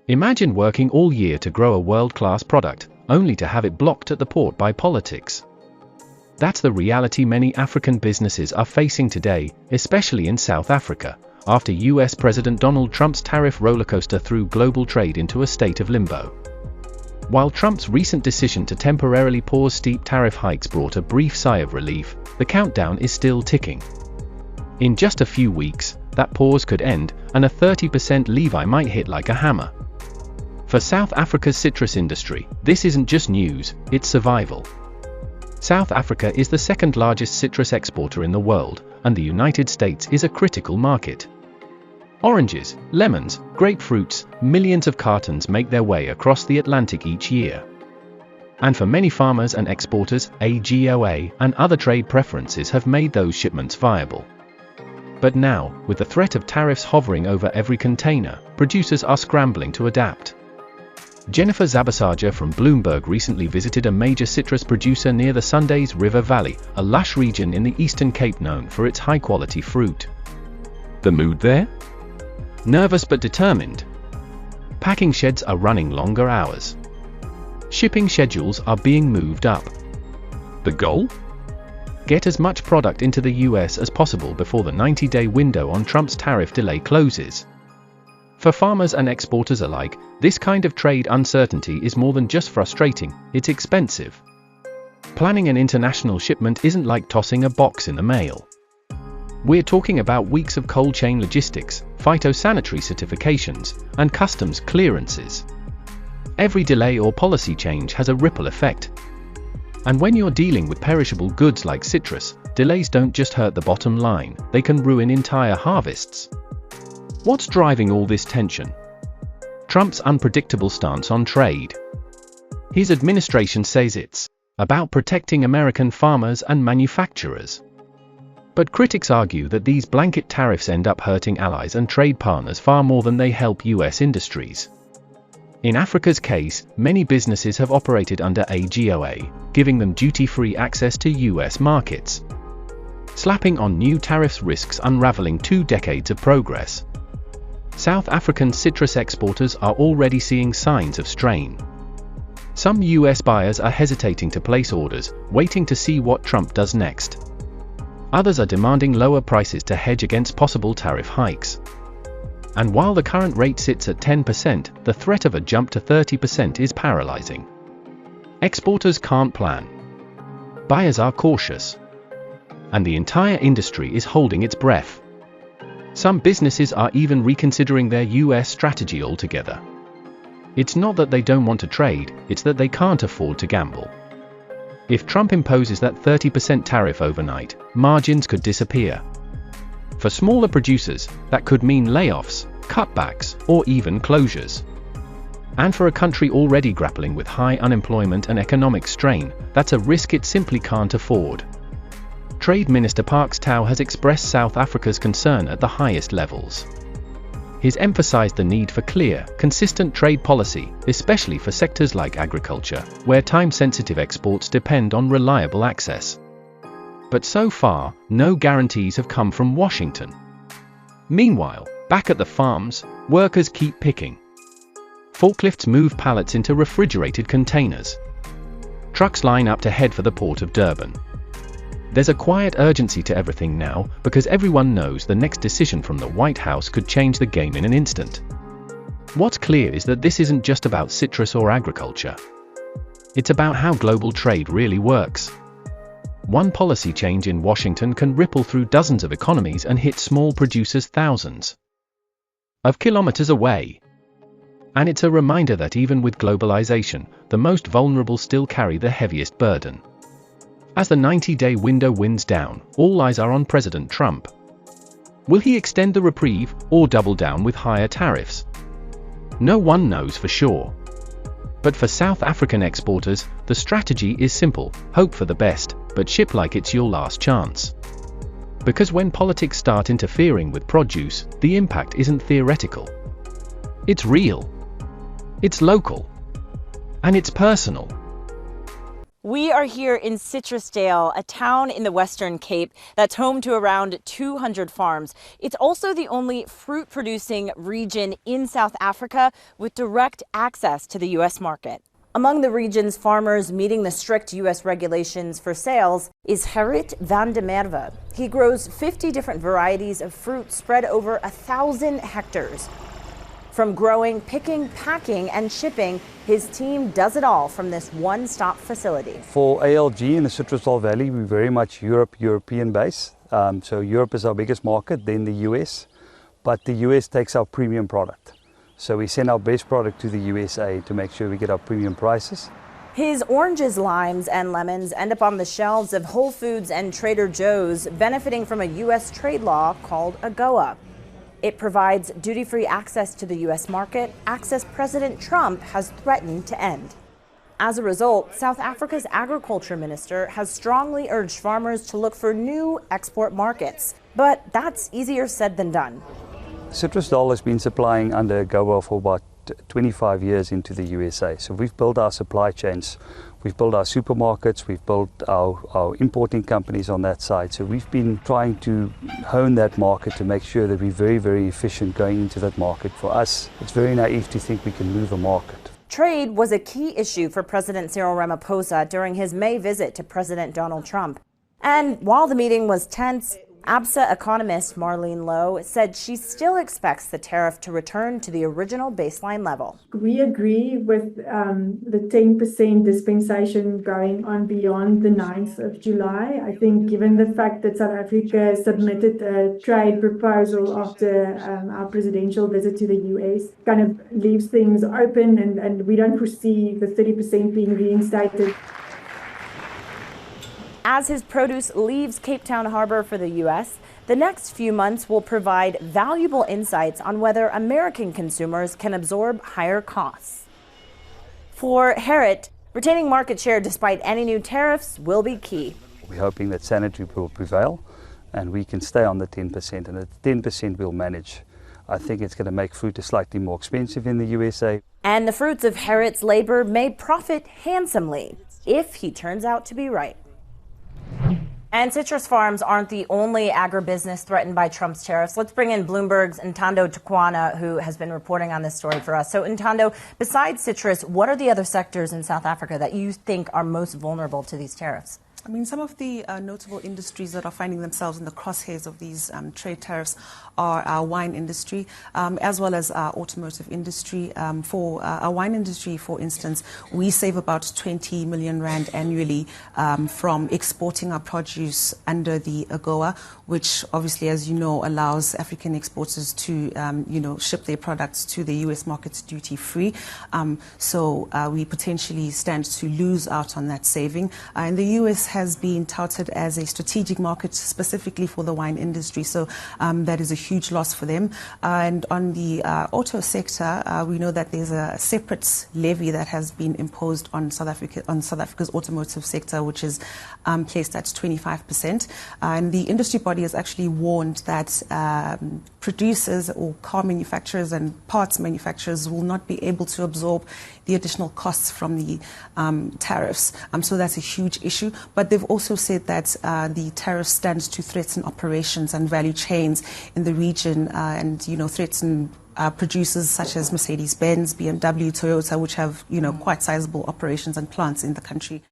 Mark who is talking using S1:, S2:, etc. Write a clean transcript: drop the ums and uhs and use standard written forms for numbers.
S1: Imagine working all year to grow a world-class product, only to have it blocked at the port by politics. That's the reality many African businesses are facing today, especially in South Africa, after US President Donald Trump's tariff rollercoaster threw global trade into a state of limbo. While Trump's recent decision to temporarily pause steep tariff hikes brought a brief sigh of relief, the countdown is still ticking. In just a few weeks, that pause could end, and a 30% levy might hit like a hammer. For South Africa's citrus industry, this isn't just news, it's survival. South Africa is the second largest citrus exporter in the world, and the United States is a critical market. Oranges, lemons, grapefruits, millions of cartons make their way across the Atlantic each year. And for many farmers and exporters, AGOA and other trade preferences have made those shipments viable. But now, with the threat of tariffs hovering over every container, producers are scrambling to adapt. Jennifer Zabasajja from Bloomberg recently visited a major citrus producer near the Sundays River Valley, a lush region in the Eastern Cape known for its high-quality fruit. The mood there? Nervous but determined. Packing sheds are running longer hours. Shipping schedules are being moved up. The goal? Get as much product into the US as possible before the 90-day window on Trump's tariff delay closes. For farmers and exporters alike, this kind of trade uncertainty is more than just frustrating, it's expensive. Planning an international shipment isn't like tossing a box in the mail. We're talking about weeks of cold chain logistics, phytosanitary certifications, and customs clearances. Every delay or policy change has a ripple effect. And when you're dealing with perishable goods like citrus, delays don't just hurt the bottom line, they can ruin entire harvests. What's driving all this tension? Trump's unpredictable stance on trade. His administration says it's about protecting American farmers and manufacturers. But critics argue that these blanket tariffs end up hurting allies and trade partners far more than they help US industries. In Africa's case, many businesses have operated under AGOA, giving them duty-free access to US markets. Slapping on new tariffs risks unraveling 2 decades of progress. South African citrus exporters are already seeing signs of strain. Some US buyers are hesitating to place orders, waiting to see what Trump does next. Others are demanding lower prices to hedge against possible tariff hikes. And while the current rate sits at 10%, the threat of a jump to 30% is paralyzing. Exporters can't plan. Buyers are cautious. And the entire industry is holding its breath. Some businesses are even reconsidering their US strategy altogether. It's not that they don't want to trade, it's that they can't afford to gamble. If Trump imposes that 30% tariff overnight, margins could disappear. For smaller producers, that could mean layoffs, cutbacks, or even closures. And for a country already grappling with high unemployment and economic strain, that's a risk it simply can't afford. Trade Minister Parks Tau has expressed South Africa's concern at the highest levels. He's emphasized the need for clear, consistent trade policy, especially for sectors like agriculture, where time-sensitive exports depend on reliable access. But so far, no guarantees have come from Washington. Meanwhile, back at the farms, workers keep picking. Forklifts move pallets into refrigerated containers. Trucks line up to head for the port of Durban. There's a quiet urgency to everything now, because everyone knows the next decision from the White House could change the game in an instant. What's clear is that this isn't just about citrus or agriculture. It's about how global trade really works. One policy change in Washington can ripple through dozens of economies and hit small producers thousands of kilometers away. And it's a reminder that even with globalization, the most vulnerable still carry the heaviest burden. As the 90-day window winds down, all eyes are on President Trump. Will he extend the reprieve, or double down with higher tariffs? No one knows for sure. But for South African exporters, the strategy is simple: hope for the best, but ship like it's your last chance. Because when politics start interfering with produce, the impact isn't theoretical. It's real. It's local. And it's personal.
S2: We are here in Citrusdale, a town in the Western Cape that's home to around 200 farms. It's also the only fruit-producing region in South Africa with direct access to the U.S. market. Among the region's farmers meeting the strict U.S. regulations for sales is Gerrit van der Merwe. He grows 50 different varieties of fruit spread over 1,000 hectares. From growing, picking, packing, and shipping, his team does it all from this one-stop facility.
S3: For ALG in the Citrusdale Valley, we're very much European based. So Europe is our biggest market, then the US. But the US takes our premium product. So we send our best product to the USA to make sure we get our premium prices.
S2: His oranges, limes, and lemons end up on the shelves of Whole Foods and Trader Joe's, benefiting from a US trade law called AGOA. It provides duty-free access to the U.S. market, access President Trump has threatened to end. As a result, South Africa's agriculture minister has strongly urged farmers to look for new export markets. But that's easier said than done.
S3: Citrusdale has been supplying under AGOA for about 25 years into the USA. So we've built our supply chains, we've built our supermarkets, we've built our importing companies on that side. So we've been trying to hone that market to make sure that we're very, very efficient going into that market. For us, it's very naive to think we can move a market.
S2: Trade was a key issue for President Cyril Ramaphosa during his May visit to President Donald Trump. And while the meeting was tense, ABSA economist Marlene Lowe said she still expects the tariff to return to the original baseline level.
S4: We agree with the 10% dispensation going on beyond the 9th of July. I think given the fact that South Africa submitted a trade proposal after our presidential visit to the US, kind of leaves things open and we don't foresee the 30% being reinstated.
S2: As his produce leaves Cape Town Harbor for the U.S., the next few months will provide valuable insights on whether American consumers can absorb higher costs. For Gerrit, retaining market share despite any new tariffs will be key.
S3: We're hoping that sanity will prevail and we can stay on the 10%, and the 10% we'll manage. I think it's going to make fruit slightly more expensive in the USA.
S2: And the fruits of Gerrit's labor may profit handsomely if he turns out to be right. And citrus farms aren't the only agribusiness threatened by Trump's tariffs. Let's bring in Bloomberg's Ntando Tukwana, who has been reporting on this story for us. So, Ntando, besides citrus, what are the other sectors in South Africa that you think are most vulnerable to these tariffs?
S5: I mean, some of the notable industries that are finding themselves in the crosshairs of these trade tariffs are our wine industry, as well as our automotive industry. For our wine industry, for instance, we save about 20 million rand annually from exporting our produce under the AGOA, which obviously, as you know, allows African exporters to, ship their products to the U.S. markets duty-free. So we potentially stand to lose out on that saving. And the U.S. has been touted as a strategic market specifically for the wine industry, so that is a huge loss for them. And on the auto sector, we know that there's a separate levy that has been imposed on South Africa's automotive sector, which is placed at 25%. And the industry body has actually warned that producers or car manufacturers and parts manufacturers will not be able to absorb the additional costs from the tariffs. So that's a huge issue. But they've also said that the tariff stands to threaten operations and value chains in the region and, threaten producers such as Mercedes-Benz, BMW, Toyota, which have, quite sizable operations and plants in the country.